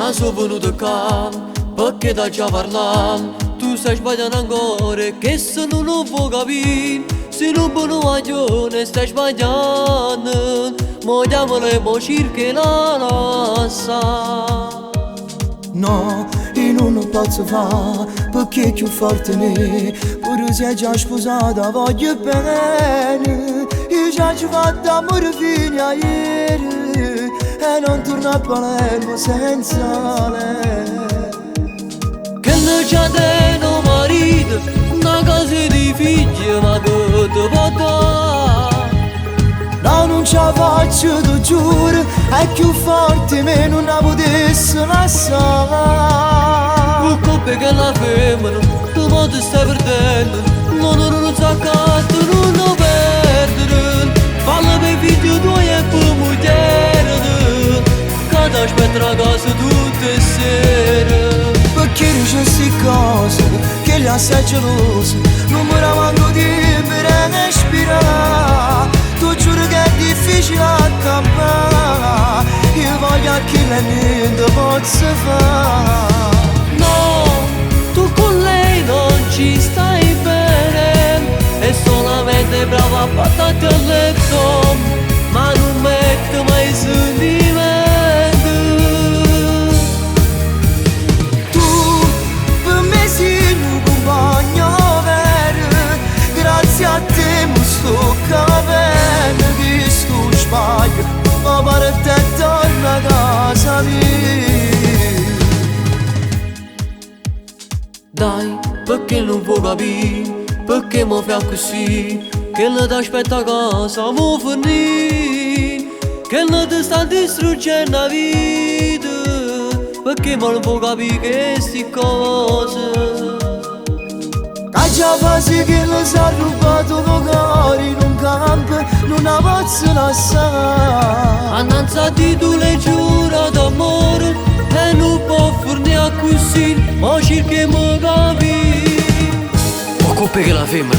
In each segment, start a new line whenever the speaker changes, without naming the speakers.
non sono venuto qua perché da già parlam. Tu stai sbagliando ancora che se non lo vuoi capire, se non buono guaglione stai sbagliando. Mo diamolo e mo circa la lassa.
No, io non lo posso fare perché è più forte di me. Pure se è già sposata voglio bene. Io già ci ho fatto amore fino a ieri e non torno a Palermo senza lei.
Che ne c'è te no marito, una casa di figli ma che ti può dare?
No, non ce la faccio, ti giuro, è più forte me non la potessi lasciare.
Un coppia che la femmina, tu mo ti stai perdendo, non sa accanto, non lo perdere. Falla per i figli tuoi e per moglie, che ti aspetta a casa tutte le sere.
Perché dice sti cose, che gli assai geloso, non mi ramango di per respirare. Tu giuro che è difficile accampare, io voglio che lei niente possa fare.
No, tu con lei non ci stai bene, è solamente brava a portarti a letto, ma non mette mai sentimento.
Tu per me sei un compagno vero, grazie a te mi sto capendo che sto sbaglio, ma pare te torna a casa mia.
Dai, perché non può capire, perché mi fa così, che non ti aspetta a casa, mo finì, che non ti sta distruggendo la vita, perché non può capire che sti cose.
Già fasi che lo sa rubato cuore in un campo, non la posso lasciare.
Annanzati tu le giura d'amore e non può fornire così, ma cerchiamo capire. Ma coppia che la femmina,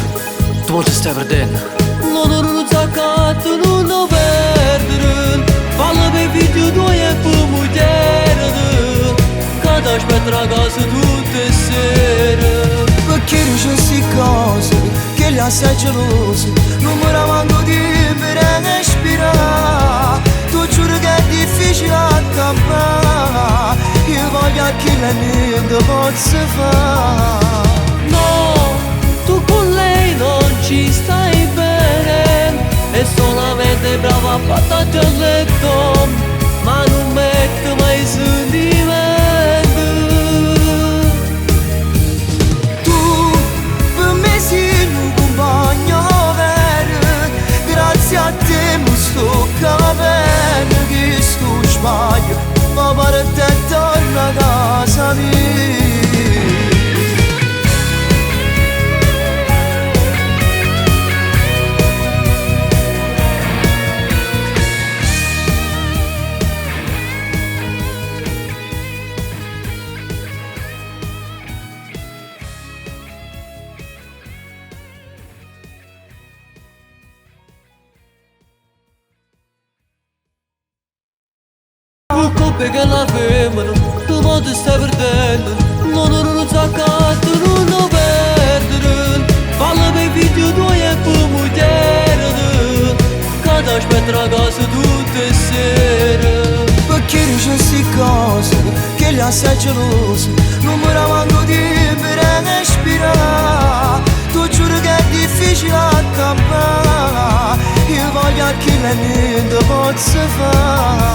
tu mo ti stai perdendo. Non sa accanto, non lo perdere. Falla per i figli tuoi e per moglie, che ti aspetta a casa tutte le sere.
Perché dice sti cose, che gli assai geloso, non mi ramango di per respirare. Tu giuro che è difficile accampare, io voglio che lei niente possa fare.
No, tu con lei non ci stai bene, è solamente brava a portarti a letto, ma non mette mai sentimento.
Grazie a te mi sto capendo che sto sbaglio, ma pare te torna a casa mia.
Coppia che la femmina, tu mo ti stai perdendo, non sa accanto, non lo perdere. Falla per i figli tuoi e per moglie, che ti aspetta a casa tutte le sere.
Perché dice sti cose, che gli assai geloso, non mi ramango di per respirare. Tu giuro che è difficile accampare, io voglio che lei niente possa fare.